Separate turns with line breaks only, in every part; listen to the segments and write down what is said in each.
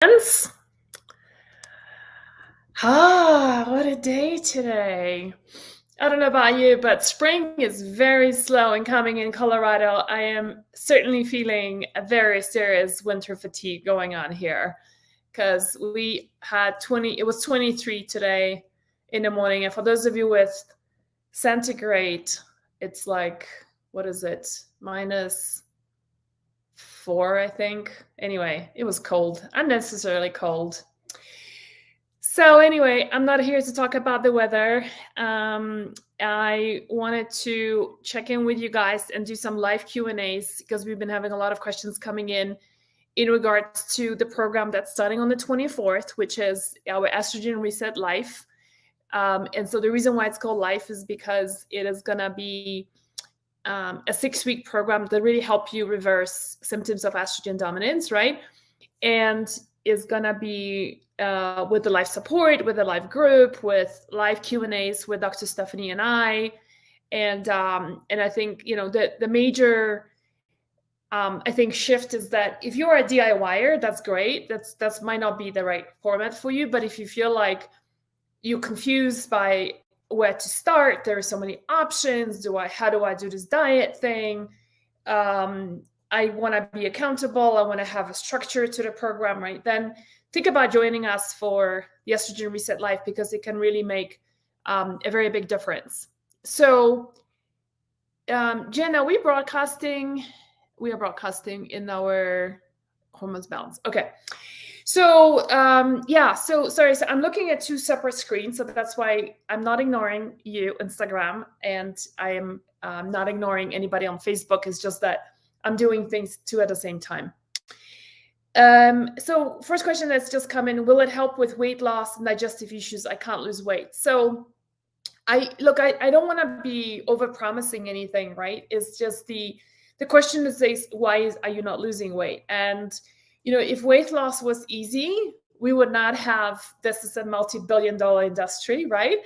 What a day today. I don't know about you, but spring is very slow in coming in Colorado. I am certainly feeling a very serious winter fatigue going on here because we had it was 23 today in the morning. And for those of you with centigrade, it's like, what is it? -4, I think. Anyway, it was cold, unnecessarily cold. So anyway, I'm not here to talk about the weather. I wanted to check in with you guys and do some live Q&As because we've been having a lot of questions coming in regards to the program that's starting on the 24th, which is our Estrogen Reset Life. And so the reason why it's called Life is because it is going to be a 6-week program that really help you reverse symptoms of estrogen dominance, right? And is going to be with the live support, with a live group, with live Q&As with Dr. Stephanie and I. And I think, the major, I think, shift is that if you're a DIYer, that's great. That's might not be the right format for you. But if you feel like you're confused by where to start, there are so many options. How do I do this diet thing? I want to be accountable. I want to have a structure to the program, right? Then think about joining us for the Estrogen Reset Life because it can really make a very big difference. So, Jen, are we broadcasting? We are broadcasting in our Hormones Balance. Okay. So, sorry. So I'm looking at two separate screens. So that's why I'm not ignoring you, Instagram, and I am not ignoring anybody on Facebook. It's just that I'm doing things two at the same time. So first question that's just come in, will it help with weight loss and digestive issues? I can't lose weight. So I don't want to be over promising anything, right? It's just the question is why are you not losing weight? And if weight loss was easy, we would not have this is a multi-billion-dollar industry, right?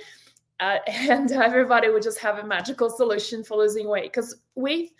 And everybody would just have a magical solution for losing weight, because weight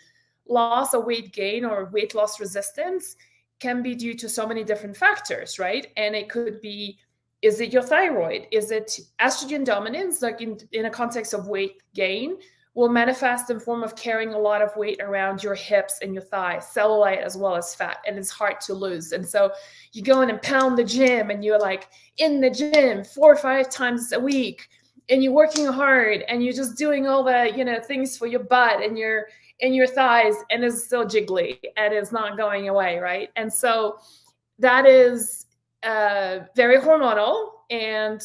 loss or weight gain or weight loss resistance can be due to so many different factors, right? And it could be, is it your thyroid? Is it estrogen dominance? Like in a context of weight gain, will manifest in form of carrying a lot of weight around your hips and your thighs, cellulite as well as fat, and it's hard to lose. And so you go in and pound the gym, and you're like in the gym 4 or 5 times a week, and you're working hard, and you're just doing all the things for your butt and your thighs, and it's still jiggly and it's not going away, right? And so that is very hormonal, and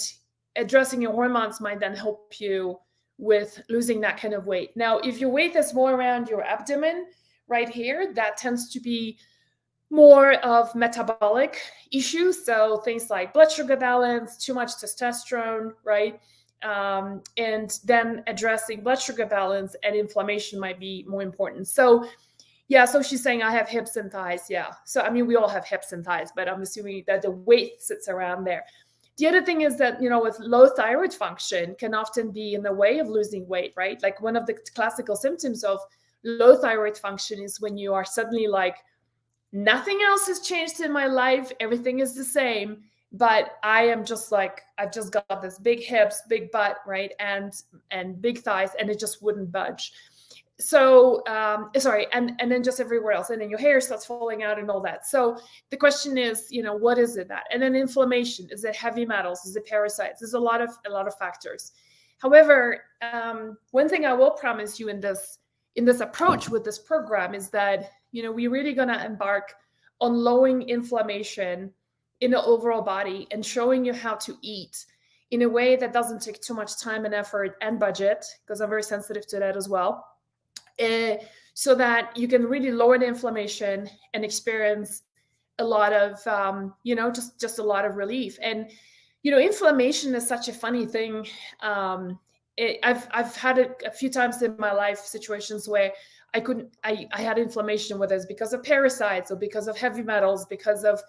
addressing your hormones might then help you with losing that kind of weight. Now, if your weight is more around your abdomen right here, that tends to be more of metabolic issues. So things like blood sugar balance, too much testosterone, right? And then addressing blood sugar balance and inflammation might be more important. So yeah, so she's saying I have hips and thighs. Yeah. So, I mean, we all have hips and thighs, but I'm assuming that the weight sits around there. The other thing is that, with low thyroid function can often be in the way of losing weight, right? Like one of the classical symptoms of low thyroid function is when you are suddenly like, nothing else has changed in my life. Everything is the same, but I am just like, I've just got this big hips, big butt, right? And big thighs, and it just wouldn't budge. So and then just everywhere else, and then your hair starts falling out and all that. So the question is, what is it that? And then inflammation, is it heavy metals, is it parasites? There's a lot of factors. However, one thing I will promise you in this approach with this program is that we're really going to embark on lowering inflammation in the overall body and showing you how to eat in a way that doesn't take too much time and effort and budget, because I'm very sensitive to that as well. So that you can really lower the inflammation and experience a lot of, just a lot of relief. And, inflammation is such a funny thing. I've had it a few times in my life, situations where I had inflammation, whether it's because of parasites or because of heavy metals, because of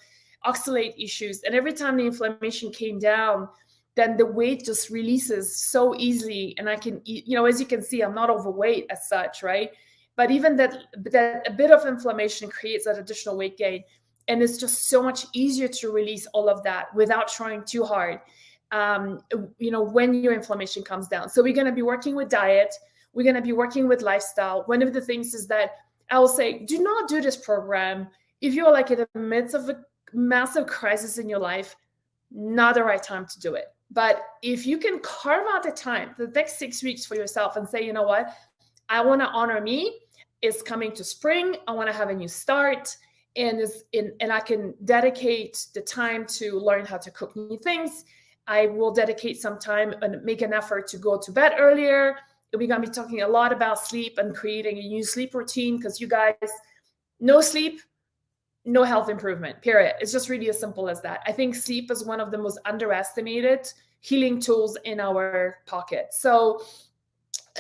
oxalate issues. And every time the inflammation came down, then the weight just releases so easily. And I can eat, as you can see, I'm not overweight as such, right? But even that a bit of inflammation creates that additional weight gain. And it's just so much easier to release all of that without trying too hard, when your inflammation comes down. So we're going to be working with diet. We're going to be working with lifestyle. One of the things is that I will say, do not do this program if you're like in the midst of a massive crisis in your life. Not the right time to do it. But if you can carve out the time, the next 6 weeks for yourself, and say, you know what, I want to honor me. It's coming to spring. I want to have a new start. And I can dedicate the time to learn how to cook new things. I will dedicate some time and make an effort to go to bed earlier. We're going to be talking a lot about sleep and creating a new sleep routine, because you guys, no sleep, no health improvement, period. It's just really as simple as that. I think sleep is one of the most underestimated healing tools in our pocket. So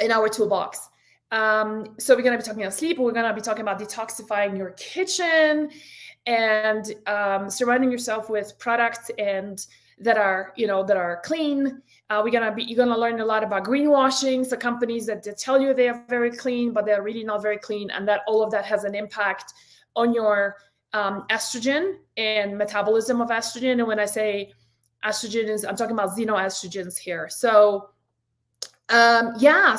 in our toolbox. So we're going to be talking about sleep. We're going to be talking about detoxifying your kitchen and surrounding yourself with products and that are clean. You're going to learn a lot about greenwashing. So companies that tell you they are very clean, but they're really not very clean. And that all of that has an impact on your estrogen and metabolism of estrogen. And when I say estrogen, I'm talking about xenoestrogens here. So I'm going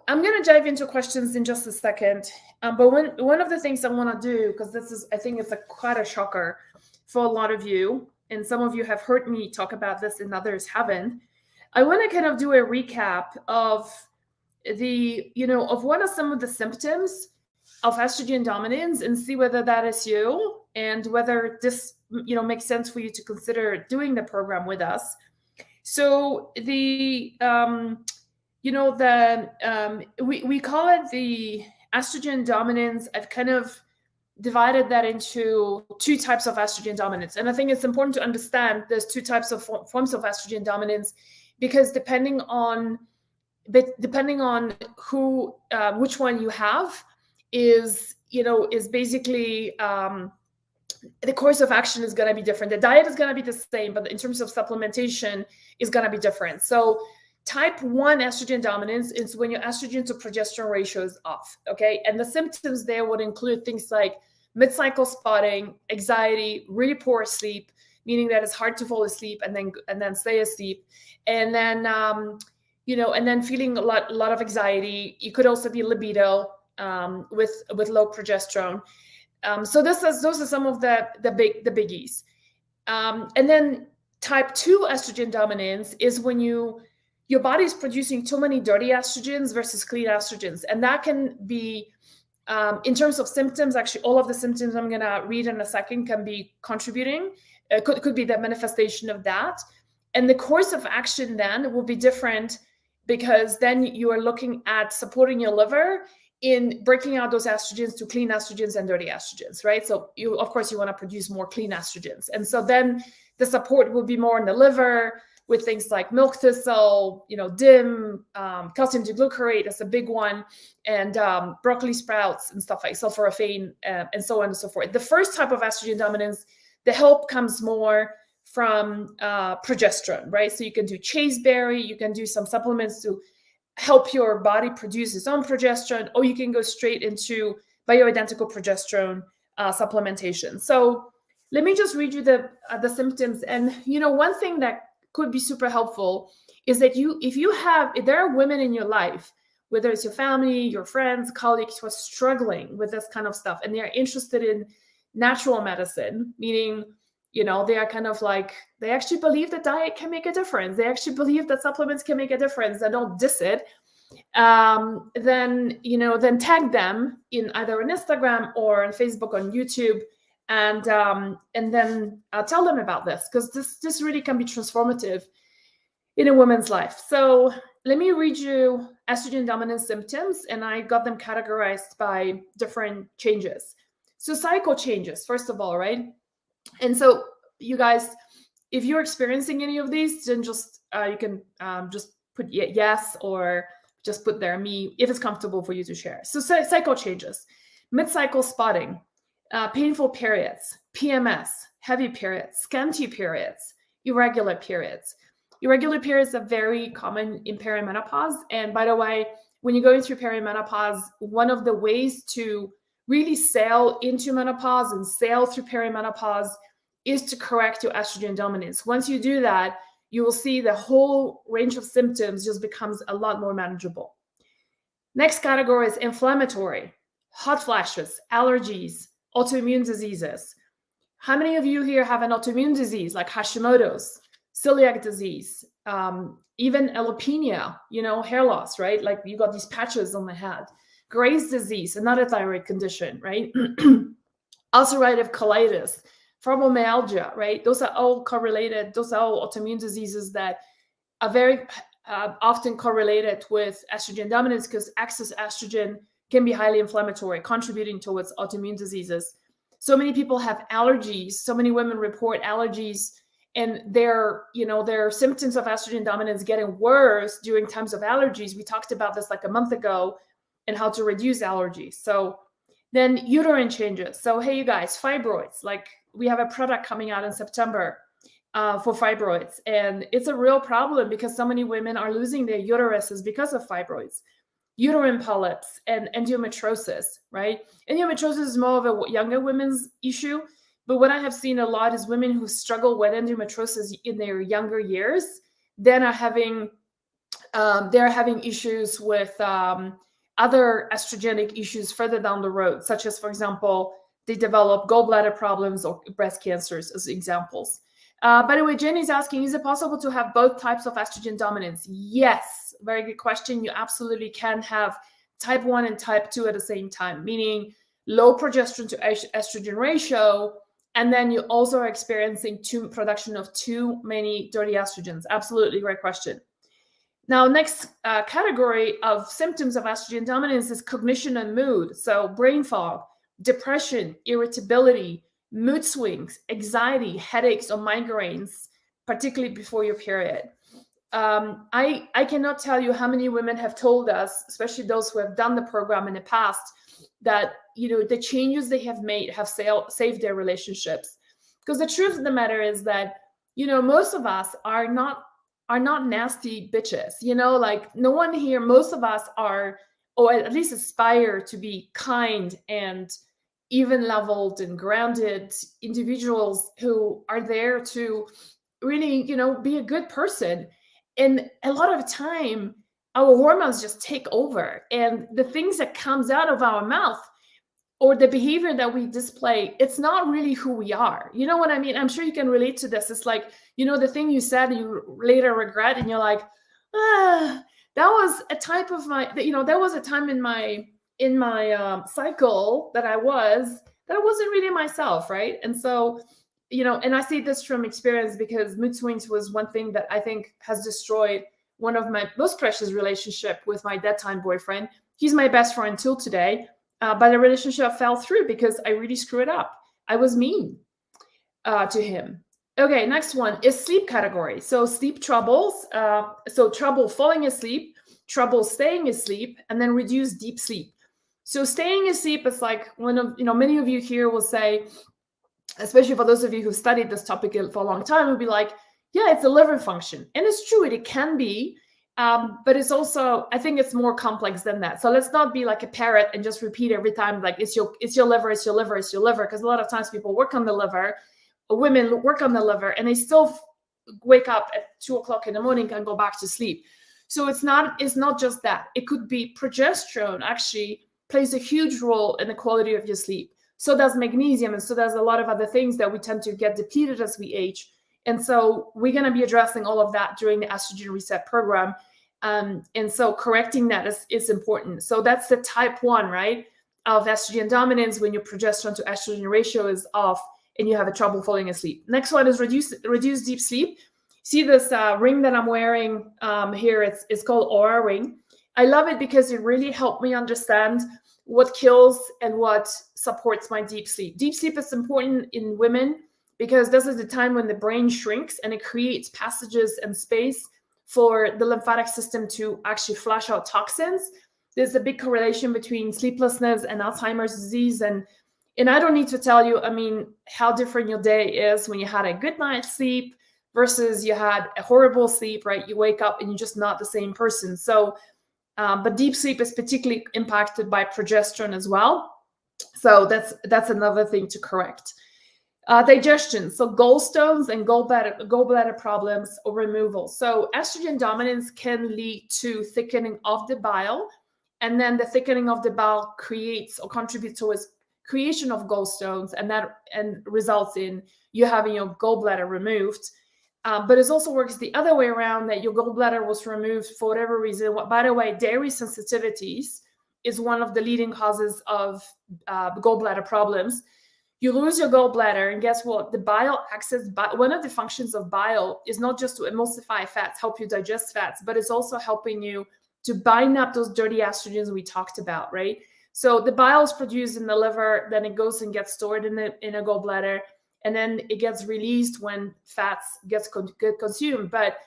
to dive into questions in just a second. But one of the things I want to do, because I think it's quite a shocker for a lot of you, and some of you have heard me talk about this and others haven't. I want to kind of do a recap of of what are some of the symptoms of estrogen dominance, and see whether that is you and whether this, makes sense for you to consider doing the program with us. So we call it the estrogen dominance. I've kind of divided that into two types of estrogen dominance. And I think it's important to understand there's two types of forms of estrogen dominance, because depending on who, which one you have is basically, the course of action is going to be different. The diet is going to be the same, but in terms of supplementation is going to be different. So type 1 estrogen dominance is when your estrogen to progesterone ratio is off. Okay. And the symptoms there would include things like mid-cycle spotting, anxiety, really poor sleep, meaning that it's hard to fall asleep and then stay asleep. And then, and then feeling a lot of anxiety. You could also be libido with low progesterone. So those are some of the biggies. And then type 2 estrogen dominance is when your body is producing too many dirty estrogens versus clean estrogens. And that can be, in terms of symptoms, actually all of the symptoms I'm going to read in a second can be contributing. Could be the manifestation of that. And the course of action then will be different, because then you are looking at supporting your liver in breaking out those estrogens to clean estrogens and dirty estrogens, right? So of course you want to produce more clean estrogens. And so then the support will be more in the liver with things like milk thistle, DIM, calcium D-glucarate is a big one, and broccoli sprouts and stuff like sulforaphane, and so on and so forth. The first type of estrogen dominance, the help comes more from progesterone, right? So you can do chaseberry, you can do some supplements to help your body produce its own progesterone, or you can go straight into bioidentical progesterone supplementation. So let me just read you the symptoms. And one thing that could be super helpful is that if there are women in your life, whether it's your family, your friends, colleagues, who are struggling with this kind of stuff, and they're interested in natural medicine, meaning they are kind of like, they actually believe that diet can make a difference. They actually believe that supplements can make a difference. They don't diss it. Then tag them in either on Instagram or on Facebook, on YouTube, and then tell them about this, because this really can be transformative in a woman's life. So let me read you estrogen dominance symptoms, and I got them categorized by different changes. So cycle changes, first of all, right? And so you guys, if you're experiencing any of these, then just you can just put yes, or just put there me if it's comfortable for you to share. So cycle changes, mid-cycle spotting, painful periods, PMS, heavy periods, scanty periods, irregular periods. Irregular periods are very common in perimenopause. And by the way, when you're going through perimenopause, one of the ways to really sail into menopause and sail through perimenopause is to correct your estrogen dominance. Once you do that, you will see the whole range of symptoms just becomes a lot more manageable. Next category is inflammatory, hot flashes, allergies, autoimmune diseases. How many of you here have an autoimmune disease like Hashimoto's, celiac disease, even alopecia, hair loss, right? Like you got these patches on the head. Graves' disease, another thyroid condition, right? Ulcerative colitis, fibromyalgia, right? Those are all correlated. Those are all autoimmune diseases that are very often correlated with estrogen dominance because excess estrogen can be highly inflammatory, contributing towards autoimmune diseases. So many people have allergies. So many women report allergies, and their symptoms of estrogen dominance getting worse during times of allergies. We talked about this like a month ago and how to reduce allergies. So then uterine changes. So hey, you guys, fibroids. Like we have a product coming out in September for fibroids, and it's a real problem because so many women are losing their uteruses because of fibroids. Uterine polyps and endometriosis, right? Endometriosis is more of a younger women's issue, but what I have seen a lot is women who struggle with endometriosis in their younger years then are having they're having issues with other estrogenic issues further down the road, such as, for example, they develop gallbladder problems or breast cancers as examples. By the way, Jenny's asking, is it possible to have both types of estrogen dominance? Yes, very good question. You absolutely can have type 1 and type 2 at the same time, meaning low progesterone to estrogen ratio, and then you also are experiencing production of too many dirty estrogens. Absolutely, great question. Now, next category of symptoms of estrogen dominance is cognition and mood. So brain fog, depression, irritability, mood swings, anxiety, headaches, or migraines, particularly before your period. I cannot tell you how many women have told us, especially those who have done the program in the past, that the changes they have made have saved their relationships. Because the truth of the matter is that most of us are not nasty bitches. Like no one here, most of us are, or at least aspire to be kind and even leveled and grounded individuals who are there to really, be a good person. And a lot of time, our hormones just take over, and the things that comes out of our mouth or the behavior that we display, it's not really who we are. You know what I mean? I'm sure you can relate to this. It's like, the thing you said, you later regret, and you're like, that was a type of there was a time in my cycle that I wasn't really myself, right? And so, and I see this from experience because mood swings was one thing that I think has destroyed one of my most precious relationship with my that time boyfriend. He's my best friend until today. But the relationship fell through because I really screwed up. I was mean to him. Okay, next one is sleep category. So sleep troubles, so trouble falling asleep, trouble staying asleep, and then reduced deep sleep. So staying asleep is like one of, many of you here will say, especially for those of you who've studied this topic for a long time, will be like, yeah, it's a liver function. And it's true, it can be. But it's also, I think it's more complex than that. So let's not be like a parrot and just repeat every time, like it's your liver, it's your liver, it's your liver. Because a lot of times people work on the liver, or women work on the liver, and they still wake up at 2:00 in the morning and go back to sleep. So it's not just that. It could be progesterone actually plays a huge role in the quality of your sleep. So does magnesium, and so does a lot of other things that we tend to get depleted as we age. And so we're going to be addressing all of that during the estrogen reset program. And so correcting that is important. So that's the type 1, right, of estrogen dominance, when your progesterone to estrogen ratio is off and you have a trouble falling asleep. Next one is reduce deep sleep. See this ring that I'm wearing here? It's called Aura Ring. I love it because it really helped me understand what kills and what supports my deep sleep. Deep sleep is important in women because this is the time when the brain shrinks and it creates passages and space for the lymphatic system to actually flush out toxins. There's a big correlation between sleeplessness and Alzheimer's disease. And I don't need to tell you, how different your day is when you had a good night's sleep versus you had a horrible sleep, right? You wake up and you're just not the same person. So, but deep sleep is particularly impacted by progesterone as well. So that's another thing to correct. Digestion, so gallstones and gallbladder problems or removal. So estrogen dominance can lead to thickening of the bile, and then the thickening of the bile creates or contributes towards creation of gallstones, and that results in you having your gallbladder removed. But it also works the other way around, that your gallbladder was removed for whatever reason. By the way, dairy sensitivities is one of the leading causes of gallbladder problems. You lose your gallbladder, and guess what? The bile access, one of the functions of bile is not just to emulsify fats, help you digest fats, but it's also helping you to bind up those dirty estrogens we talked about, right? So the bile is produced in the liver, then it goes and gets stored in a gallbladder, and then it gets released when fats get consumed. But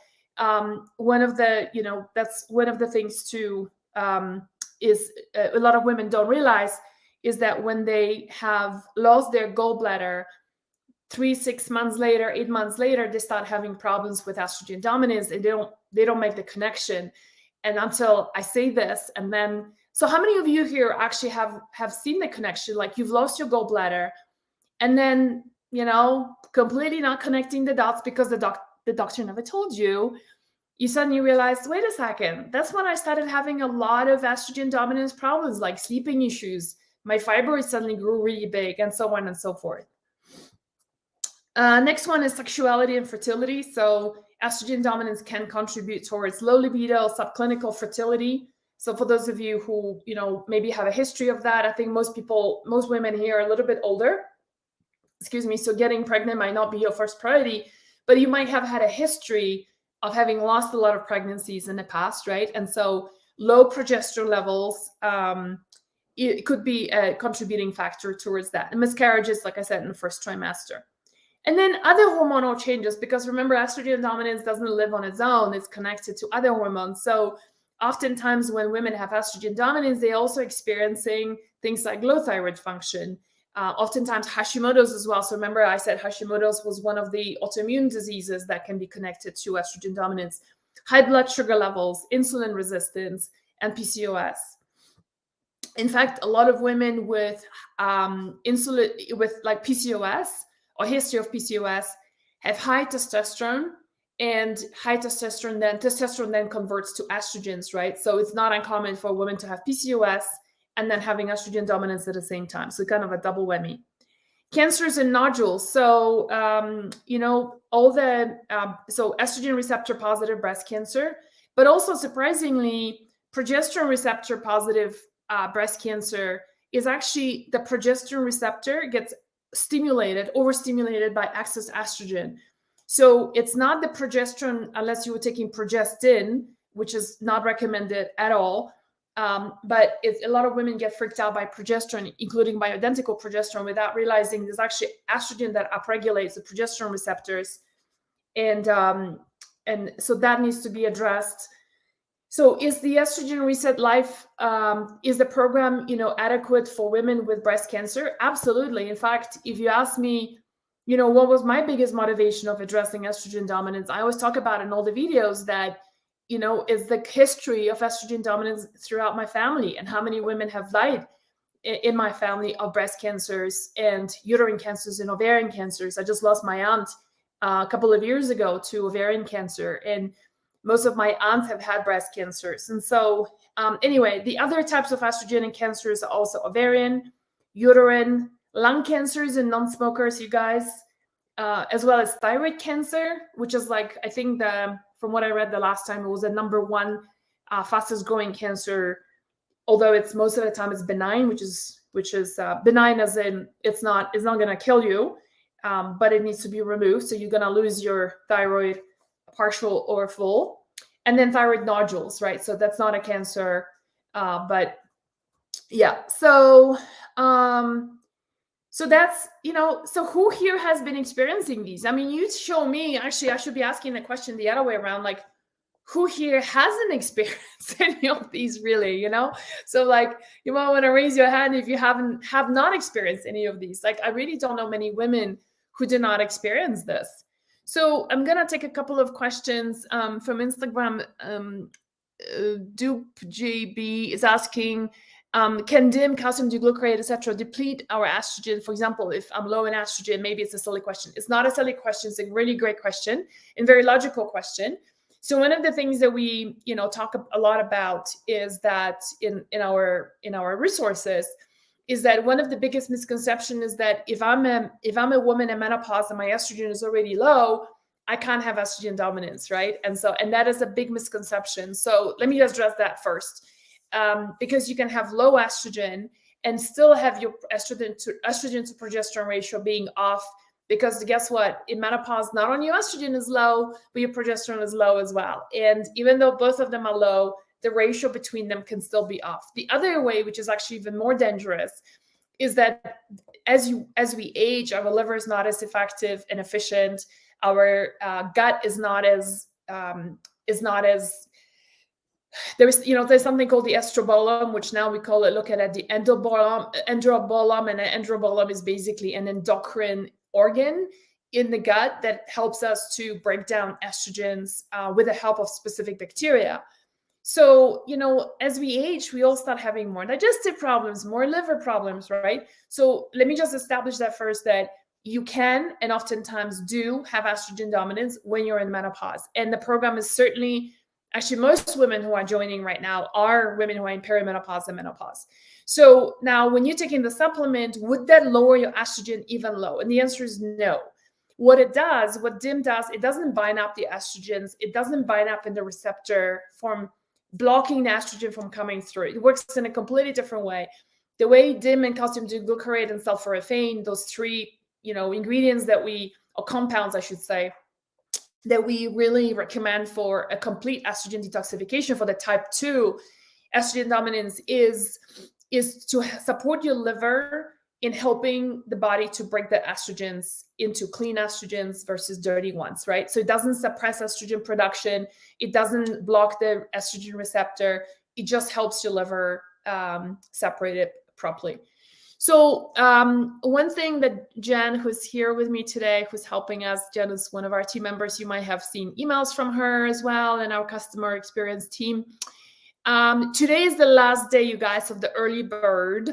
one of the, that's one of the things too, is a lot of women don't realize, is that when they have lost their gallbladder, 3, 6 months later, 8 months later, they start having problems with estrogen dominance, and they don't make the connection. And until I say this, and then, so how many of you here actually have seen the connection? Like, you've lost your gallbladder, and then, completely not connecting the dots because the doctor never told you. You suddenly realize, wait a second, that's when I started having a lot of estrogen dominance problems, like sleeping issues. My fibroids suddenly grew really big, and so on and so forth. Next one is sexuality and fertility. So estrogen dominance can contribute towards low libido, subclinical fertility. So for those of you who, maybe have a history of that, I think most women here are a little bit older. So getting pregnant might not be your first priority, but you might have had a history of having lost a lot of pregnancies in the past, right? And so low progesterone levels, it could be a contributing factor towards that. And miscarriages, like I said, in the first trimester. And then other hormonal changes, because remember, estrogen dominance doesn't live on its own. It's connected to other hormones. So oftentimes when women have estrogen dominance, they're also experiencing things like low thyroid function, oftentimes Hashimoto's as well. So remember, I said Hashimoto's was one of the autoimmune diseases that can be connected to estrogen dominance. High blood sugar levels, insulin resistance, and PCOS. In fact, a lot of women with like PCOS or history of PCOS have high testosterone, and high testosterone then converts to estrogens, right? So it's not uncommon for a woman to have PCOS and then having estrogen dominance at the same time. So kind of a double whammy. Cancers and nodules. So, so estrogen receptor positive breast cancer, but also surprisingly, progesterone receptor positive breast cancer is actually, the progesterone receptor gets overstimulated by excess estrogen. So it's not the progesterone, unless you were taking progestin, which is not recommended at all. But a lot of women get freaked out by progesterone, including bioidentical progesterone, without realizing there's actually estrogen that upregulates the progesterone receptors. And so that needs to be addressed. So is the Estrogen Reset Life, is the program, adequate for women with breast cancer? Absolutely. In fact, if you ask me, what was my biggest motivation of addressing estrogen dominance, I always talk about in all the videos that, is the history of estrogen dominance throughout my family, and how many women have died in my family of breast cancers and uterine cancers and ovarian cancers. I just lost my aunt a couple of years ago to ovarian cancer, and most of my aunts have had breast cancers. And so anyway, the other types of estrogenic cancers are also ovarian, uterine, lung cancers in non-smokers, you guys, as well as thyroid cancer, which is like, I think from what I read the last time, it was the number one fastest growing cancer, although it's most of the time it's benign, which is benign as in it's not going to kill you, but it needs to be removed. So you're going to lose your thyroid partial or full. And then thyroid nodules, right? So that's not a cancer, but yeah. So so that's, so who here has been experiencing these? I mean, you show me. Actually, I should be asking the question the other way around, like, who here hasn't experienced any of these, really, So like, you might want to raise your hand if you have not experienced any of these. Like, I really don't know many women who did not experience this. So I'm going to take a couple of questions from Instagram. DupeJB is asking, Can DIM, calcium deglucarate, etc., deplete our estrogen? For example, if I'm low in estrogen, maybe it's a silly question. It's not a silly question. It's a really great question and very logical question. So one of the things that we, talk a lot about is that in our resources is that one of the biggest misconceptions is that if I'm a woman in menopause and my estrogen is already low, I can't have estrogen dominance, right? And that is a big misconception. So let me address that first. Because you can have low estrogen and still have your estrogen to progesterone ratio being off, because guess what? In menopause, not only your estrogen is low, but your progesterone is low as well. And even though both of them are low, the ratio between them can still be off. The other way, which is actually even more dangerous, is that as we age, our liver is not as effective and efficient. Our gut is not as there's something called the estrobolome, which now we look at the endobolome, and an endobolome is basically an endocrine organ in the gut that helps us to break down estrogens with the help of specific bacteria. So, as we age, we all start having more digestive problems, more liver problems, right? So let me just establish that first, that you can and oftentimes do have estrogen dominance when you're in menopause. And the program is certainly, actually, most women who are joining right now are women who are in perimenopause and menopause. So now when you're taking the supplement, would that lower your estrogen even low? And the answer is no. What DIM does, it doesn't bind up the estrogens. It doesn't bind up in the receptor from blocking the estrogen from coming through. It works in a completely different way. The way DIM and calcium deglucarate and sulforaphane, those three, ingredients or compounds, I should say, that we really recommend for a complete estrogen detoxification for the type 2 estrogen dominance is to support your liver in helping the body to break the estrogens into clean estrogens versus dirty ones, right? So it doesn't suppress estrogen production. It doesn't block the estrogen receptor. It just helps your liver separate it properly. So one thing that Jen, who's here with me today, who's helping us, Jen is one of our team members. You might have seen emails from her as well, and our customer experience team. Today is the last day, you guys, of the early bird,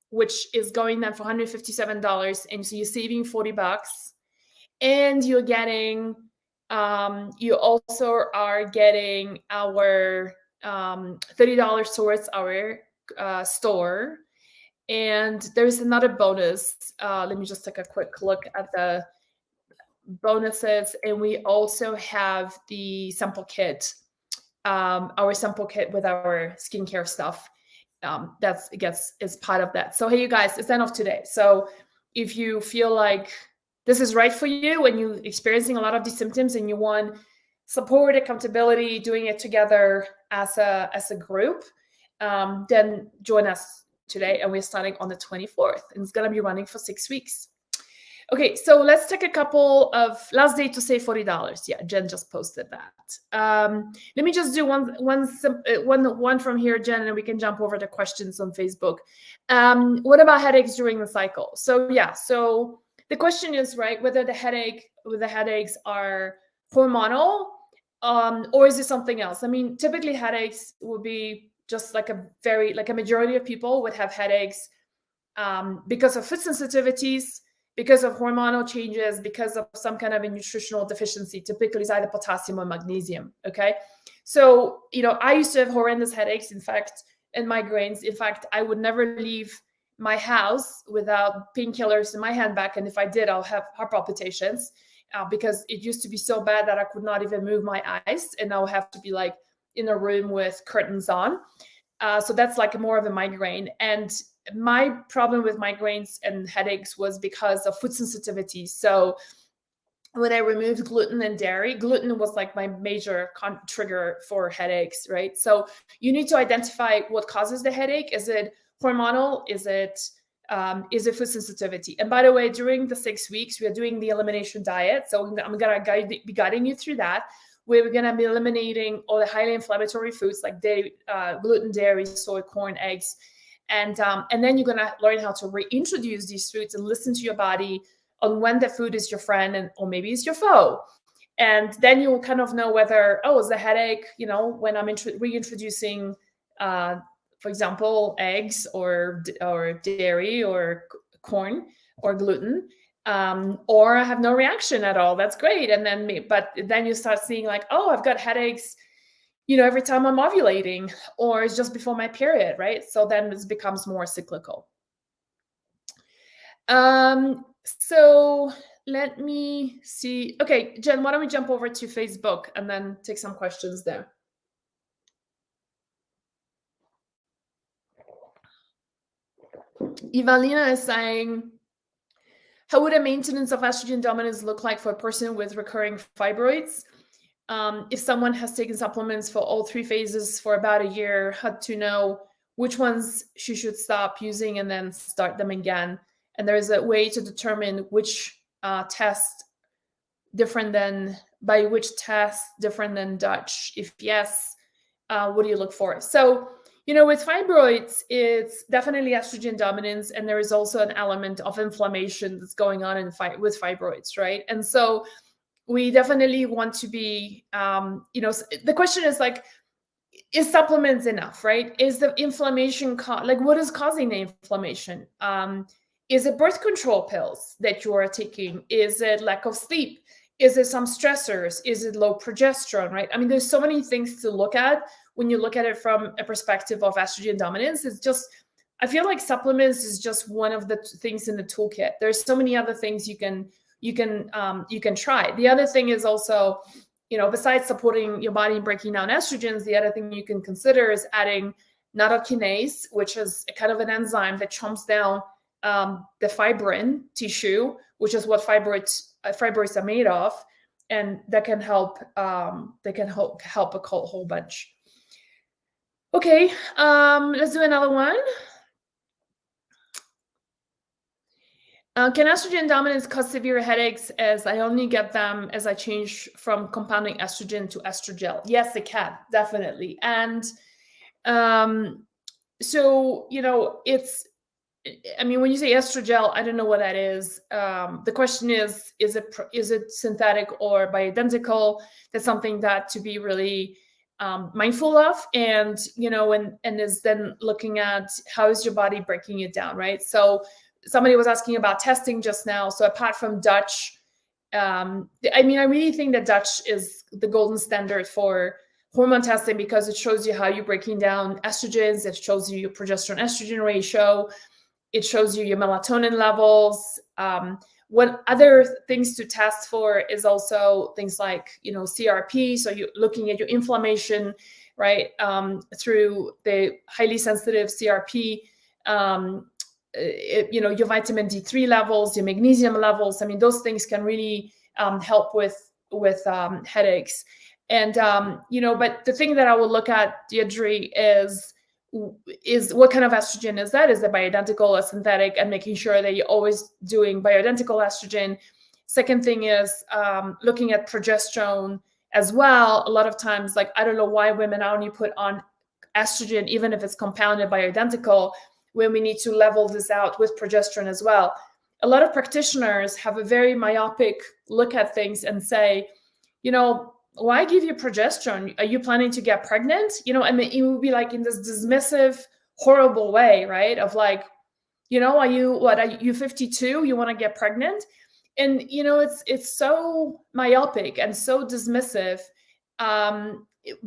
which is going then for $157. And so you're saving $40. And you're getting, you also are getting our $30 towards our store. And there's another bonus. Let me just take a quick look at the bonuses. And we also have the sample kit, our sample kit with our skincare stuff. Is part of that. So hey, you guys, it's the end of today. So if you feel like this is right for you and you're experiencing a lot of these symptoms and you want support, accountability, doing it together as a group, then join us today, and we're starting on the 24th, and it's going to be running for 6 weeks. Okay, so let's take a couple of last day to save $40. Yeah, Jen just posted that. Let me just do one from here, Jen, and we can jump over the questions on Facebook. What about headaches during the cycle? So yeah, so the question is, right, whether the headaches are hormonal, or is it something else? I mean, typically headaches would be just like a majority of people would have headaches because of food sensitivities, because of hormonal changes, because of some kind of a nutritional deficiency. Typically it's either potassium or magnesium, okay? So, I used to have horrendous headaches, in fact, and migraines. In fact, I would never leave my house without painkillers in my handbag, and if I did, I'll have heart palpitations because it used to be so bad that I could not even move my eyes, and I'll have to be like in a room with curtains on. So that's like more of a migraine. And my problem with migraines and headaches was because of food sensitivity. So when I removed gluten and dairy, gluten was like my major trigger for headaches, right? So you need to identify what causes the headache. Is it hormonal? Is it food sensitivity? And by the way, during the 6 weeks, we are doing the elimination diet. So I'm going to be guiding you through that. We're going to be eliminating all the highly inflammatory foods like gluten, dairy, soy, corn, eggs. And then you're going to learn how to reintroduce these foods and listen to your body on when the food is your friend or maybe it's your foe. And then you'll kind of know whether, is the headache, when I'm reintroducing, for for example, eggs or dairy or corn or gluten, or I have no reaction at all. That's great. And then but then you start seeing like, oh, I've got headaches, every time I'm ovulating, or it's just before my period, right? So then it becomes more cyclical. So let me see. Okay, Jen, why don't we jump over to Facebook and then take some questions there? Evalina is saying, how would a maintenance of estrogen dominance look like for a person with recurring fibroids? If someone has taken supplements for all 3 phases for about a year, how to know which ones she should stop using and then start them again? And there is a way to determine which test different than different than Dutch. If yes, what do you look for? So, with fibroids, it's definitely estrogen dominance, and there is also an element of inflammation that's going on with fibroids, right? And so we definitely want to be, the question is like, is supplements enough, right? Is the inflammation, what is causing the inflammation? Is it birth control pills that you are taking? Is it lack of sleep? Is it some stressors? Is it low progesterone, right? I mean, there's so many things to look at when you look at it from a perspective of estrogen dominance. It's just, I feel like supplements is just one of the things in the toolkit. There's so many other things you can try. The other thing is also, besides supporting your body and breaking down estrogens, the other thing you can consider is adding nattokinase, which is a kind of an enzyme that chomps down the fibrin tissue, which is what fibroids are made of, and that can help. Help a whole bunch. Okay, let's do another one. Can estrogen dominance cause severe headaches, as I only get them as I change from compounding estrogen to estrogel? Yes, it can, definitely. And so, when you say estrogel, I don't know what that is. The question is it synthetic or bioidentical? That's something that to be really mindful of, and is then looking at how is your body breaking it down, right? So somebody was asking about testing just now. So apart from Dutch, I really think that Dutch is the golden standard for hormone testing, because it shows you how you're breaking down estrogens. It shows you your progesterone estrogen ratio. It shows you your melatonin levels. What other things to test for is also things like, CRP. So you're looking at your inflammation, right, through the highly sensitive CRP, your vitamin D3 levels, your magnesium levels. I mean, those things can really help with headaches. And, but the thing that I will look at, Deirdre, is what kind of estrogen is that? Is it bioidentical or synthetic? And making sure that you're always doing bioidentical estrogen. Second thing is looking at progesterone as well. A lot of times, I don't know why women only put on estrogen, even if it's compounded bioidentical, when we need to level this out with progesterone as well. A lot of practitioners have a very myopic look at things and say, why give you progesterone? Are you planning to get pregnant? It would be like in this dismissive, horrible way, right? Of like, are you 52? You want to get pregnant? And, it's so myopic and so dismissive,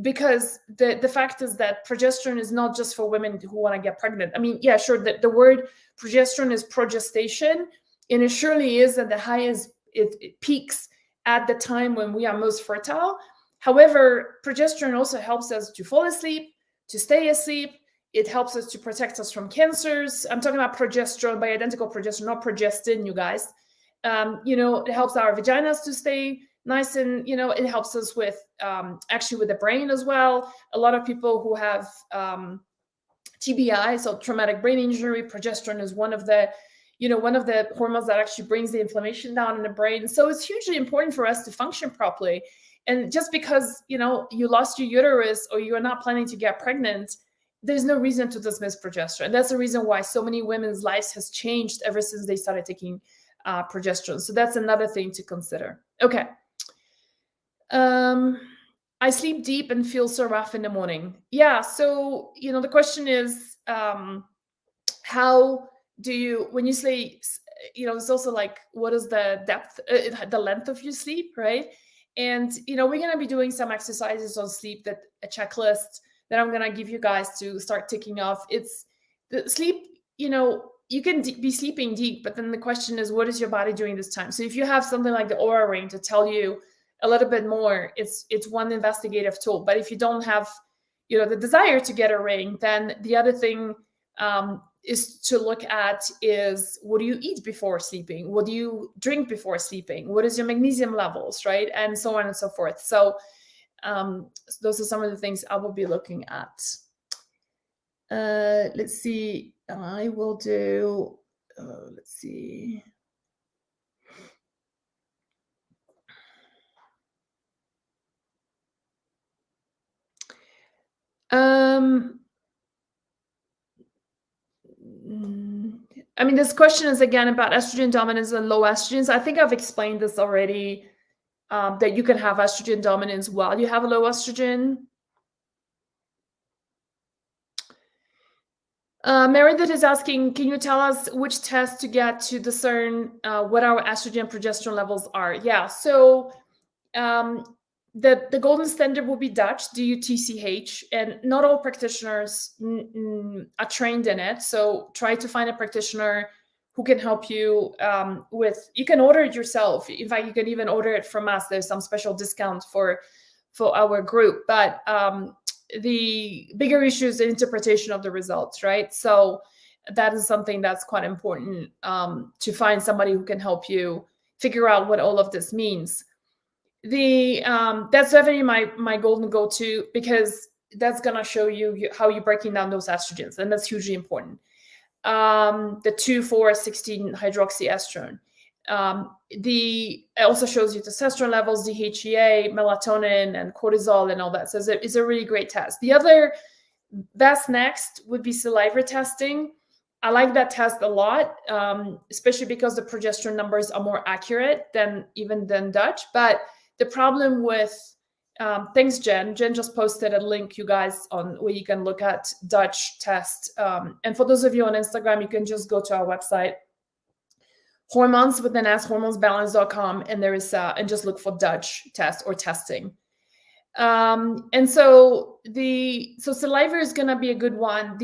because the fact is that progesterone is not just for women who want to get pregnant. I mean, yeah, sure, the word progesterone is progestation, and it surely is at the highest, it peaks at the time when we are most fertile. However, progesterone also helps us to fall asleep, to stay asleep. It helps us to protect us from cancers. I'm talking about progesterone, bioidentical progesterone, not progestin, you guys. It helps our vaginas to stay nice, and it helps us with actually with the brain as well. A lot of people who have TBI, so traumatic brain injury, progesterone is one of the hormones that actually brings the inflammation down in the brain. So it's hugely important for us to function properly. And just because you lost your uterus or you are not planning to get pregnant, there's no reason to dismiss progesterone. That's the reason why so many women's lives has changed ever since they started taking progesterone. So that's another thing to consider. Okay. I sleep deep and feel so rough in the morning. Yeah. So, the question is, how do you, when you sleep, it's also like, what is the depth, the length of your sleep, right? And, we're going to be doing some exercises on sleep, that a checklist that I'm going to give you guys to start ticking off. It's the sleep, you can be sleeping deep, but then the question is, what is your body doing this time? So if you have something like the Aura Ring to tell you a little bit more, it's one investigative tool. But if you don't have, the desire to get a ring, then the other thing, is to look at is, what do you eat before sleeping? What do you drink before sleeping? What is your magnesium levels, right? And so on and so forth. So those are some of the things I will be looking at. Let's see. I will do, let's see. I mean, this question is again about estrogen dominance and low estrogens. I think I've explained this already, that you can have estrogen dominance while you have a low estrogen. Meredith is asking, can you tell us which test to get to discern what our estrogen and progesterone levels are? Yeah, so the golden standard will be Dutch, DUTCH, and not all practitioners are trained in it. So try to find a practitioner who can help you with. You can order it yourself. In fact, you can even order it from us. There's some special discount for our group, but the bigger issue is the interpretation of the results, right? So that is something that's quite important, to find somebody who can help you figure out what all of this means. That's definitely my golden go-to, because that's gonna show you how you're breaking down those estrogens, and that's hugely important. The 2,4,16 hydroxyestrone. It also shows you testosterone levels, DHEA, melatonin, and cortisol, and all that. So it's a really great test. The other best next would be saliva testing. I like that test a lot, especially because the progesterone numbers are more accurate than Dutch. But the problem with, thanks, Jen. Jen just posted a link, you guys, on where you can look at Dutch test. And for those of you on Instagram, you can just go to our website, hormones with an S, hormonesbalance.com, and there is and just look for Dutch test or testing. And so saliva is gonna be a good one.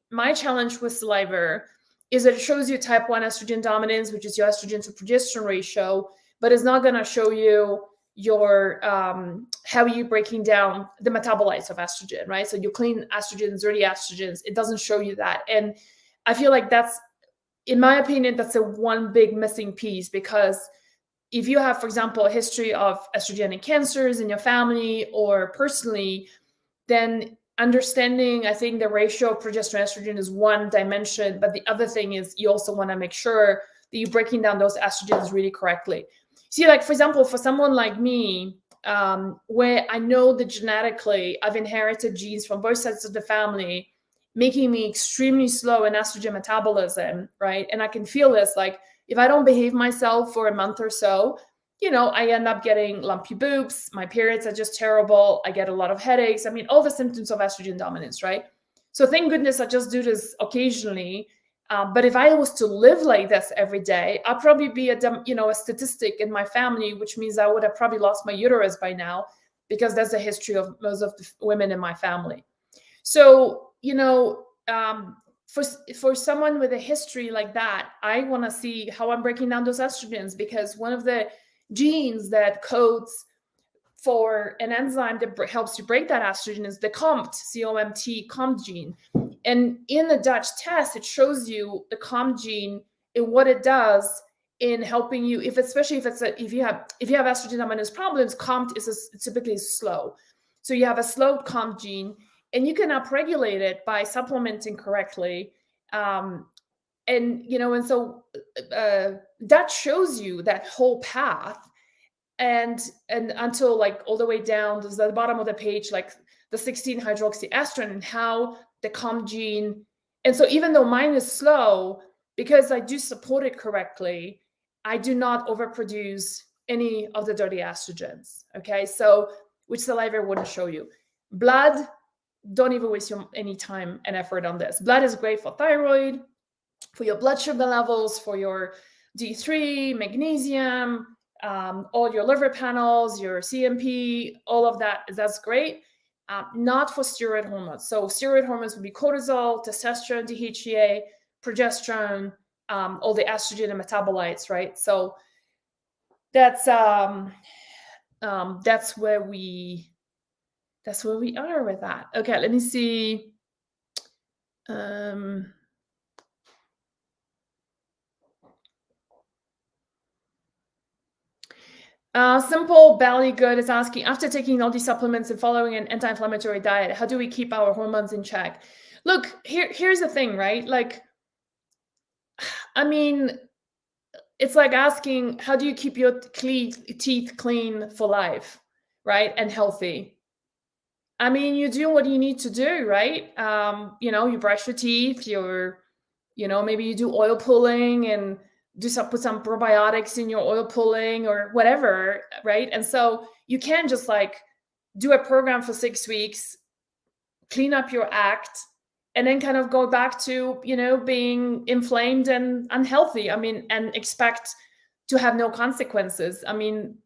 My challenge with saliva is that it shows you type 1 estrogen dominance, which is your estrogen to progesterone ratio, but it's not gonna show you your how you breaking down the metabolites of estrogen, right? So you clean estrogens, dirty estrogens. It doesn't show you that, and I feel like that's, in my opinion, that's a one big missing piece, because if you have, for example, a history of estrogenic cancers in your family or personally, then understanding, I think, the ratio of progesterone estrogen is one dimension, but the other thing is you also want to make sure that you're breaking down those estrogens really correctly. See, like, for example, for someone like me, where I know that genetically I've inherited genes from both sides of the family, making me extremely slow in estrogen metabolism, right? And I can feel this, like, if I don't behave myself for a month or so, I end up getting lumpy boobs. My periods are just terrible. I get a lot of headaches. I mean, all the symptoms of estrogen dominance, right? So thank goodness I just do this occasionally. But if I was to live like this every day, I'd probably be a statistic in my family, which means I would have probably lost my uterus by now, because that's the history of most of the women in my family. So, for someone with a history like that, I want to see how I'm breaking down those estrogens, because one of the genes that codes for an enzyme that helps you break that estrogen is the COMT gene. And in the Dutch test, it shows you the COMT gene and what it does in helping you, especially if you have estrogen dominance problems. COMT is typically slow. So you have a slow COMT gene, and you can upregulate it by supplementing correctly. And so that shows you that whole path, and until, like, all the way down to the bottom of the page, like the 16 hydroxyestrone, and how the COM gene. And so even though mine is slow, because I do support it correctly, I do not overproduce any of the dirty estrogens. Okay, so which saliva wouldn't show you. Blood, don't even waste any time and effort on this. Blood is great for thyroid, for your blood sugar levels, for your D3, magnesium, all your liver panels, your CMP, all of that. That's great. Not for steroid hormones. So steroid hormones would be cortisol, testosterone, DHEA, progesterone, all the estrogen and metabolites, right? So that's where we are with that. Okay, let me see. Simple Belly Good is asking, after taking all these supplements and following an anti-inflammatory diet, how do we keep our hormones in check? Look, here's the thing, right? Like, I mean, it's like asking, how do you keep your teeth clean for life, right? And healthy. I mean, you do what you need to do, right? You brush your teeth, maybe you do oil pulling and put some probiotics in your oil pulling or whatever, right? And so you can't just like do a program for 6 weeks, clean up your act, and then kind of go back to, being inflamed and unhealthy. I mean, and expect to have no consequences. I mean,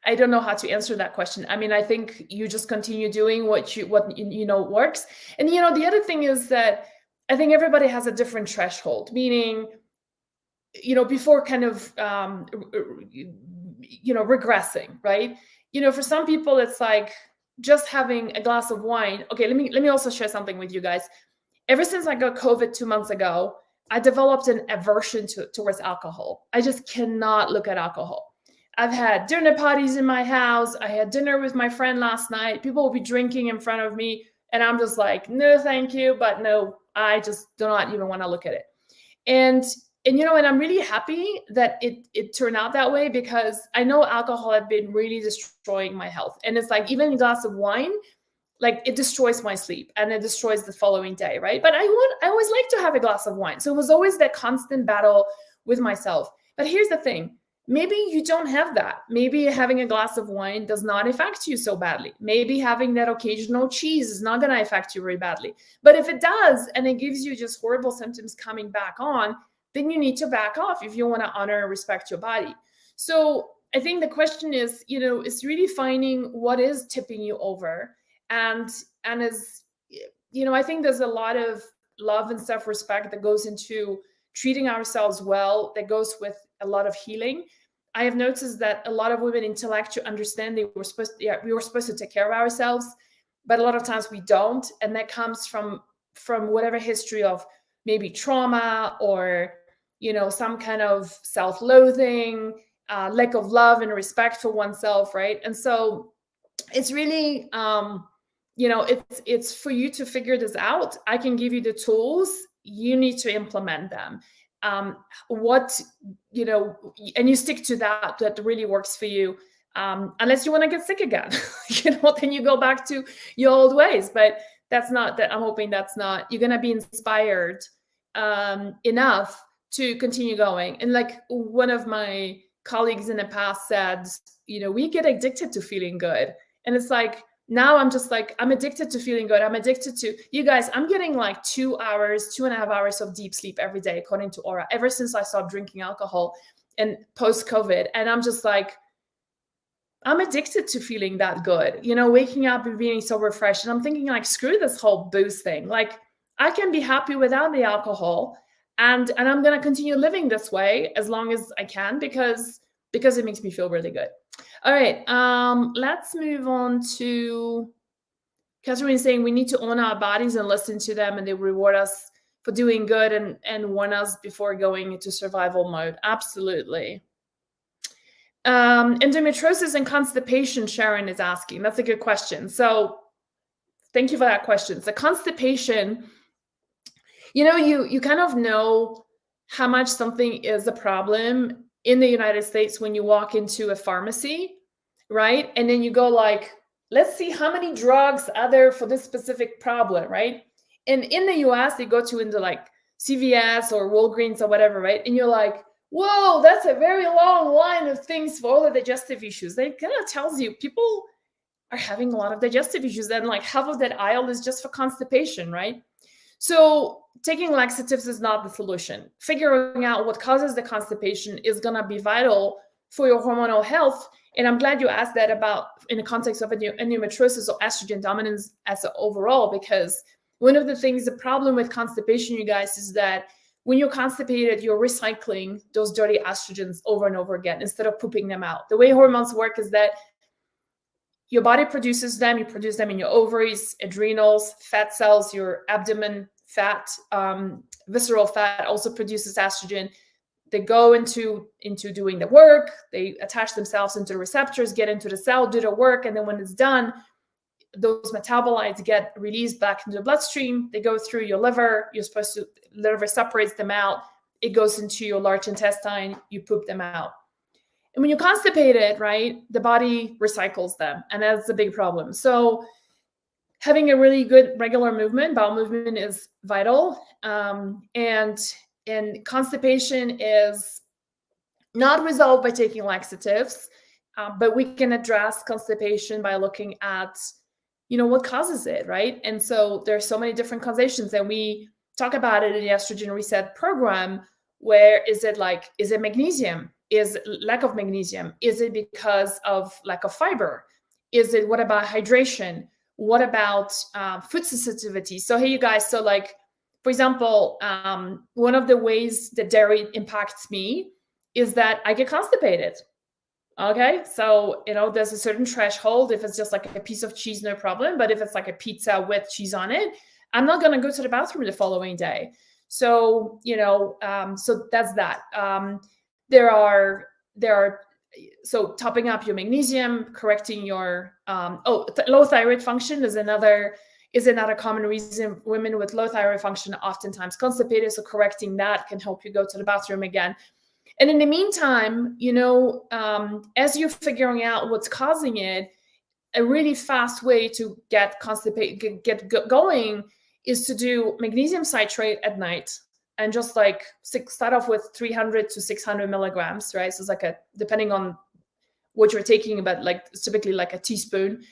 I don't know how to answer that question. I mean, I think you just continue doing what works. And the other thing is that I think everybody has a different threshold, meaning, before kind of regressing, right? For some people it's like just having a glass of wine. Okay, let me also share something with you guys. Ever since I got COVID 2 months ago, I developed an aversion towards alcohol. I just cannot look at alcohol. I've had dinner parties in my house. I had dinner with my friend last night. People will be drinking in front of me, and I'm just like, no, thank you. But no, I just do not even want to look at it. And I'm really happy that it turned out that way, because I know alcohol had been really destroying my health. And it's like, even a glass of wine, like, it destroys my sleep and it destroys the following day, right? But I always like to have a glass of wine. So it was always that constant battle with myself. But here's the thing. Maybe you don't have that. Maybe having a glass of wine does not affect you so badly. Maybe having that occasional cheese is not going to affect you very badly. But if it does, and it gives you just horrible symptoms coming back on, then you need to back off if you want to honor and respect your body. So I think the question is, is really finding what is tipping you over. And as I think there's a lot of love and self-respect that goes into treating ourselves well, that goes with a lot of healing. I have noticed that a lot of women intellectually understand we were supposed to take care of ourselves, but a lot of times we don't. And that comes from whatever history of maybe trauma or, some kind of self-loathing, lack of love and respect for oneself, right? And so it's really, it's for you to figure this out. I can give you the tools. You need to implement them. And you stick to that really works for you. Unless you want to get sick again, then you go back to your old ways. But that's not that. I'm hoping that's not. You're going to be inspired enough to continue going. And like one of my colleagues in the past said, we get addicted to feeling good. And it's like, now I'm just like, I'm addicted to feeling good. I'm addicted to, you guys, I'm getting like 2.5 hours of deep sleep every day, according to Aura, ever since I stopped drinking alcohol and post-COVID. And I'm just like, I'm addicted to feeling that good, waking up and being so refreshed. And I'm thinking like, screw this whole booze thing. Like, I can be happy without the alcohol, and I'm going to continue living this way as long as I can, because it makes me feel really good. All right, let's move on to Catherine saying we need to own our bodies and listen to them, and they reward us for doing good and warn us before going into survival mode. Absolutely. Endometriosis and constipation, Sharon is asking. That's a good question. So thank you for that question. So constipation, you kind of know how much something is a problem in the United States when you walk into a pharmacy, right? And then you go like, let's see how many drugs are there for this specific problem, right? And in the US, they go into like CVS or Walgreens or whatever, right? And you're like, Whoa, that's a very long line of things for all the digestive issues. That kind of tells you people are having a lot of digestive issues, and like half of that aisle is just for constipation, right? So taking laxatives is not the solution. Figuring out what causes the constipation is going to be vital for your hormonal health. And I'm glad you asked that about in the context of endometriosis or estrogen dominance as an overall, because one of the things, the problem with constipation, you guys, is that when you're constipated, you're recycling those dirty estrogens over and over again instead of pooping them out. The way hormones work is that your body produces them. You produce them in your ovaries, adrenals, fat cells, your abdomen fat, visceral fat also produces estrogen. They go into doing the work. They attach themselves into the receptors, get into the cell, do the work, and then when it's done, those metabolites get released back into the bloodstream. They go through your liver. Liver separates them out. It goes into your large intestine. You poop them out. And when you're constipated, right, the body recycles them, and that's a big problem. So having a really good regular movement, bowel movement, is vital. And constipation is not resolved by taking laxatives, but we can address constipation by looking at, what causes it, right? And so there's so many different causations, and we talk about it in the Estrogen Reset program. Where is it magnesium? Is lack of magnesium? Is it because of lack of fiber? What about hydration? What about food sensitivity? So hey, you guys, so like, for example, one of the ways that dairy impacts me is that I get constipated. Okay, so there's a certain threshold. If it's just like a piece of cheese, no problem. But if it's like a pizza with cheese on it, I'm not going to go to the bathroom the following day. So so that's that. There are so topping up your magnesium, correcting your low thyroid function is another common reason women with low thyroid function are oftentimes constipated. So correcting that can help you go to the bathroom again. And in the meantime, as you're figuring out what's causing it, a really fast way to get going is to do magnesium citrate at night, and just like start off with 300 to 600 milligrams, right? So it's like depending on what you're taking, but like it's typically like a teaspoon.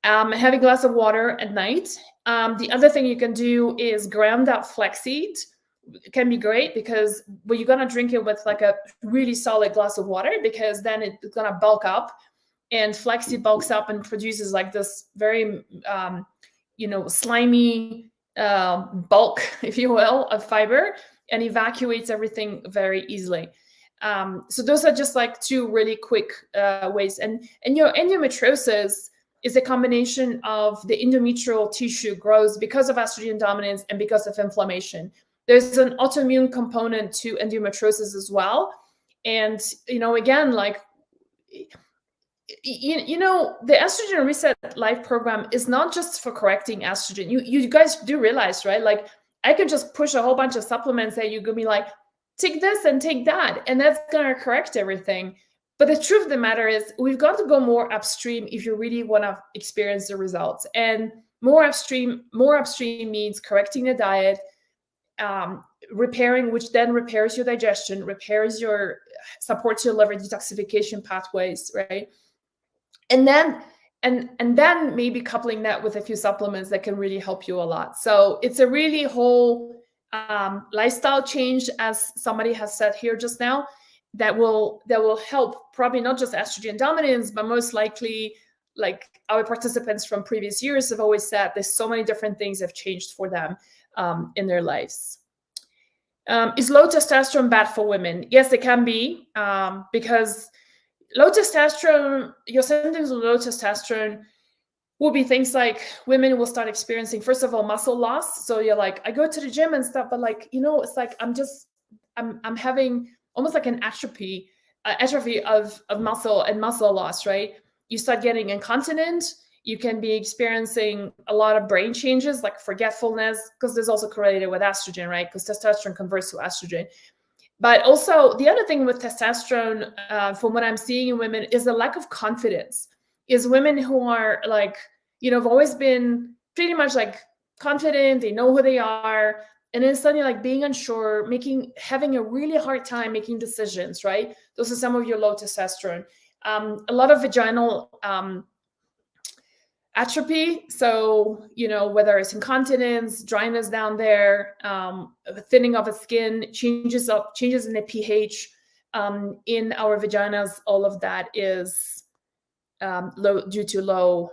Have a glass of water at night. The other thing you can do is ground up flaxseed. It can be great because you're going to drink it with like a really solid glass of water, because then it's going to bulk up, and flaxseed bulks up and produces like this very, slimy bulk, if you will, of fiber, and evacuates everything very easily. So those are just like two really quick ways. And your endometriosis is a combination of the endometrial tissue grows because of estrogen dominance and because of inflammation. There's an autoimmune component to endometriosis as well. And, again, like, the Estrogen Reset Life program is not just for correcting estrogen. You guys do realize, right? Like, I could just push a whole bunch of supplements that you're going to be like, take this and take that, and that's going to correct everything. But the truth of the matter is we've got to go more upstream if you really want to experience the results. And more upstream means correcting the diet, repairing, which then repairs your digestion, supports your liver detoxification pathways, right? And then maybe coupling that with a few supplements that can really help you a lot. So it's a really whole lifestyle change, as somebody has said here just now, that will help probably not just estrogen dominance, but most likely, like our participants from previous years have always said, there's so many different things have changed for them in their lives. Is low testosterone bad for women? Yes, it can be, because low testosterone, your symptoms of low testosterone will be things like women will start experiencing, first of all, muscle loss. So you're like, I go to the gym and stuff, but like, it's like I'm having almost like an atrophy of muscle and muscle loss, right? You start getting incontinent. You can be experiencing a lot of brain changes, like forgetfulness, because there's also correlated with estrogen, right? Because testosterone converts to estrogen. But also the other thing with testosterone, from what I'm seeing in women, is the lack of confidence. Is women who are like, have always been pretty much like confident, they know who they are, And then suddenly like being unsure, having a really hard time making decisions, right? Those are some of your low testosterone. A lot of vaginal atrophy. So, whether it's incontinence, dryness down there, thinning of the skin, changes in the pH in our vaginas, all of that is due to low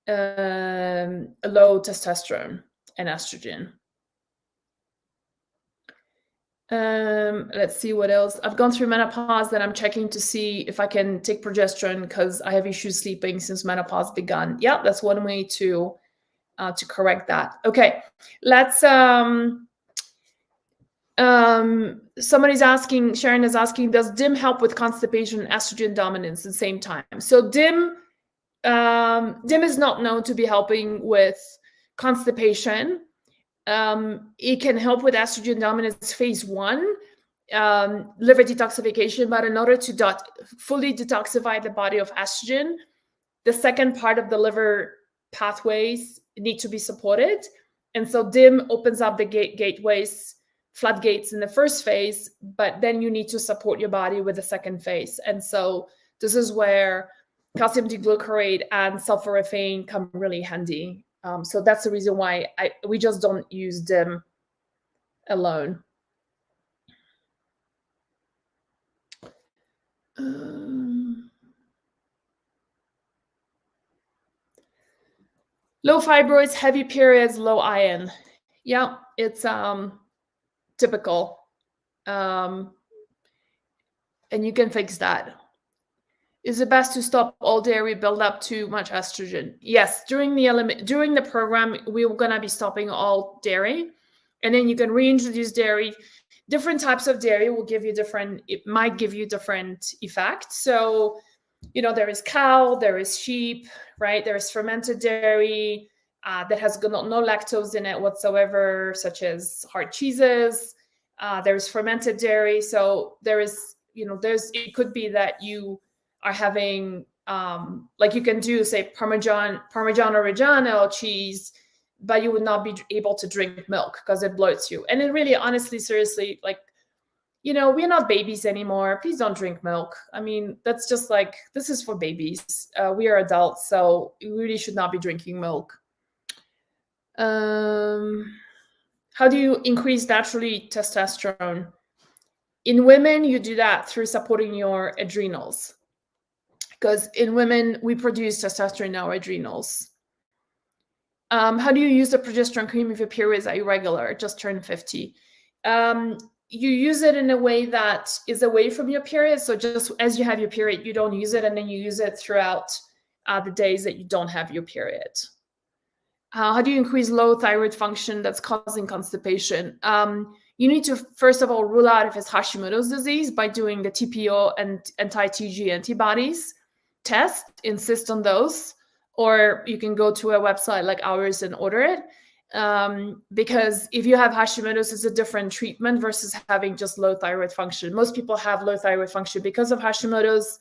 testosterone and estrogen. Let's see what else. I've gone through menopause, then I'm checking to see if I can take progesterone because I have issues sleeping since menopause begun. Yeah, that's one way to correct that. Okay, let's somebody's asking, Sharon is asking, does DIM help with constipation and estrogen dominance at the same time? So DIM is not known to be helping with constipation. It can help with estrogen dominance phase 1, liver detoxification, but in order to fully detoxify the body of estrogen, the second part of the liver pathways need to be supported. And so DIM opens up the gateways, floodgates in the first phase, but then you need to support your body with the second phase. And so this is where calcium D-glucarate and sulforaphane come really handy. So that's the reason why we just don't use DIM alone. Low fibroids, heavy periods, low iron. Yeah, it's typical. And you can fix that. Is it best to stop all dairy, build up too much estrogen? Yes, during the program, we're gonna be stopping all dairy, and then you can reintroduce dairy. Different types of dairy will give you it might give you different effects. So, there is cow, there is sheep, right? There is fermented dairy that has no lactose in it whatsoever, such as hard cheeses. There's fermented dairy. So it could be that you are having like you can do, say, Parmesan Reggiano cheese, but you would not be able to drink milk because it bloats you. And it really, honestly, seriously, like, we're not babies anymore. Please don't drink milk. I mean, that's just like, this is for babies. We are adults, so you really should not be drinking milk. How do you increase naturally testosterone? In women, you do that through supporting your adrenals. Because in women, we produce testosterone in our adrenals. How do you use the progesterone cream if your periods are irregular? Just turned 50. You use it in a way that is away from your period. So just as you have your period, you don't use it, and then you use it throughout the days that you don't have your period. How do you increase low thyroid function that's causing constipation? You need to, first of all, rule out if it's Hashimoto's disease by doing the TPO and anti-TG antibodies test. Insist on those. Or you can go to a website like ours and order it. Because if you have Hashimoto's, it's a different treatment versus having just low thyroid function. Most people have low thyroid function because of Hashimoto's.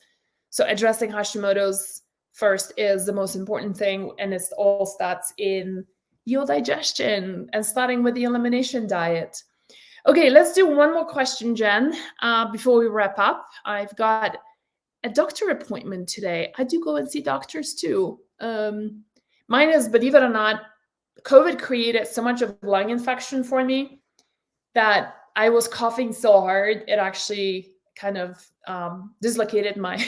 So addressing Hashimoto's first is the most important thing. And it all starts in your digestion and starting with the elimination diet. Okay, let's do one more question, Jen, before we wrap up. I've got a doctor appointment today. I do go and see doctors too. Mine is, believe it or not, COVID created so much of lung infection for me that I was coughing so hard, it actually kind of dislocated my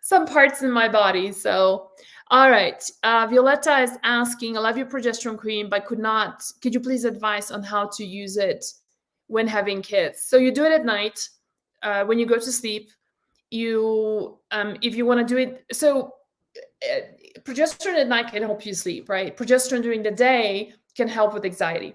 some parts in my body. So, all right. Violetta is asking, I love your progesterone cream, but could you please advise on how to use it when having kids? So you do it at night when you go to sleep. If you want to do it, so progesterone at night can help you sleep, right? Progesterone during the day can help with anxiety.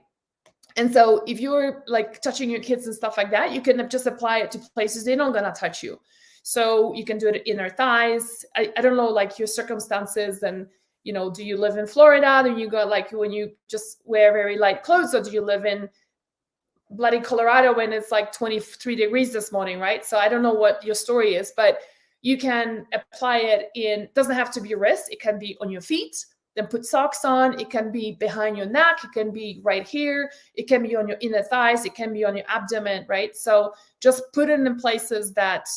And so if you're like touching your kids and stuff like that, you can just apply it to places they're not gonna touch you. So you can do it in their thighs. I don't know, like your circumstances, and do you live in Florida? Do you go like when you just wear very light clothes, or do you live in bloody Colorado when it's like 23 degrees this morning, right? So I don't know what your story is, but you can apply it doesn't have to be wrist. It can be on your feet. then put socks on. It can be behind your neck, it can be right here, it can be on your inner thighs, it can be on your abdomen, right? So just put it in places that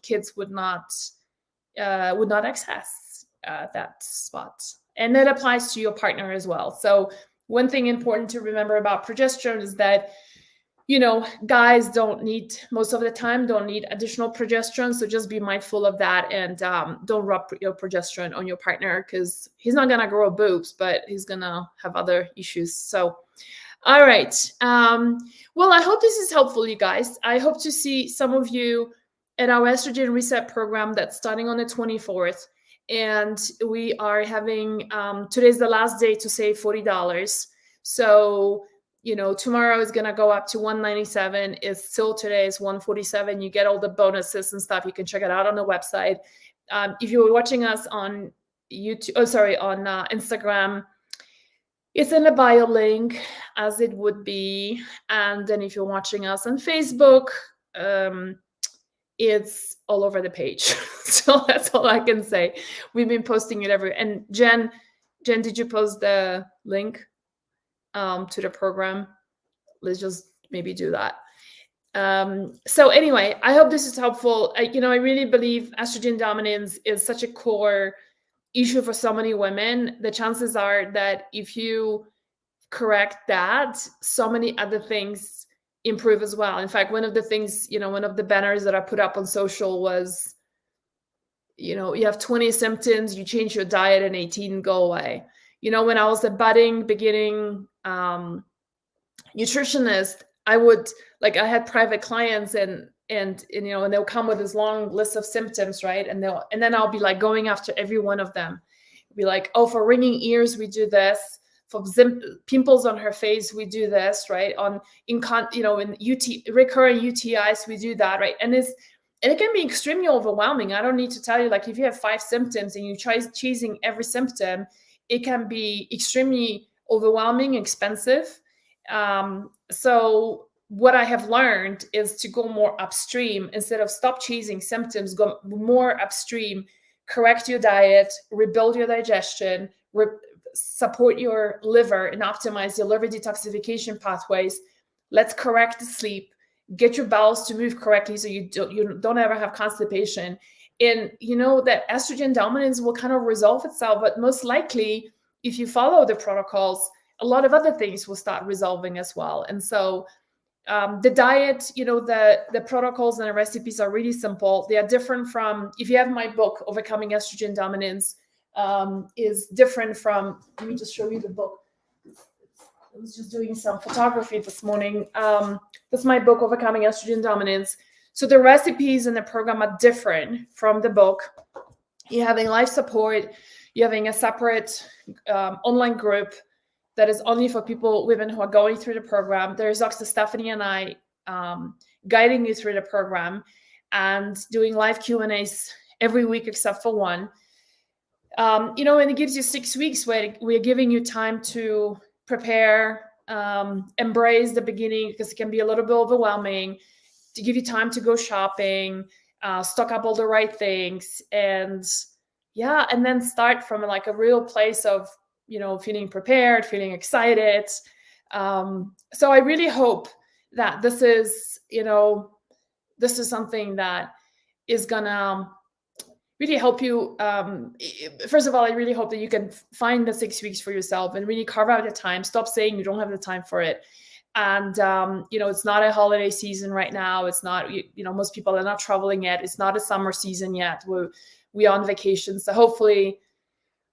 kids would not access that spot. And that applies to your partner as well. So one thing important to remember about progesterone is that, you know, guys most of the time don't need additional progesterone. So just be mindful of that, and don't rub your progesterone on your partner, because he's not gonna grow boobs, but he's gonna have other issues. So, all right. Well, I hope this is helpful, you guys. I hope to see some of you at our Estrogen Reset program that's starting on the 24th. And we are having, today's the last day to save $40. So, you know, tomorrow is going to go up to $197. It's still today is $147. You get all the bonuses and stuff. You can check it out on the website. If you were watching us on YouTube, on Instagram, it's in the bio link, as it would be. And then if you're watching us on Facebook, it's all over the page. So that's all I can say. We've been posting it and Jen, did you post the link to the program? Let's just maybe do that. So anyway, I hope this is helpful. I really believe estrogen dominance is such a core issue for so many women. The chances are that if you correct that, so many other things improve as well. In fact, one of the things, one of the banners that I put up on social was, you have 20 symptoms, you change your diet, and 18 go away. When I was a beginning nutritionist, I had private clients and they'll come with this long list of symptoms, right? And then I'll be like going after every one of them. Be like, oh, for ringing ears, we do this. For pimples on her face, we do this, right? In recurring UTIs, we do that, right? And it can be extremely overwhelming. I don't need to tell you, like if you have 5 symptoms and you try chasing every symptom, it can be extremely overwhelming, expensive. So what I have learned is to go more upstream. Instead of stop chasing symptoms, go more upstream, correct your diet, rebuild your digestion, support your liver and optimize your liver detoxification pathways. Let's correct the sleep, get your bowels to move correctly so you don't ever have constipation. And that estrogen dominance will kind of resolve itself, but most likely if you follow the protocols, a lot of other things will start resolving as well. And so the diet, the protocols and the recipes are really simple. They are different from, if you have my book, Overcoming Estrogen Dominance, is different from, let me just show you the book. I was just doing some photography this morning. This is my book, Overcoming Estrogen Dominance. So the recipes in the program are different from the book. You're having life support. You're having a separate online group that is only for women who are going through the program. There's Dr. Stephanie and I guiding you through the program and doing live Q&As every week except for one. And it gives you 6 weeks where we're giving you time to prepare, embrace the beginning, because it can be a little bit overwhelming, to give you time to go shopping, stock up all the right things, and then start from like a real place of, feeling prepared, feeling excited. So I really hope that this is something that is gonna really help you. First of all, I really hope that you can find the 6 weeks for yourself and really carve out the time. Stop saying you don't have the time for it. And, it's not a holiday season right now. It's not, most people are not traveling yet. It's not a summer season yet. We're on vacation. So hopefully,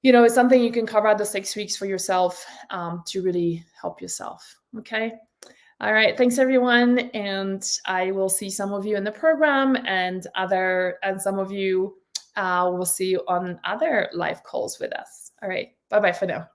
it's something you can carve out the 6 weeks for yourself to really help yourself. Okay. All right. Thanks, everyone. And I will see some of you in the program, and some of you we'll see you on other live calls with us. All right. Bye-bye for now.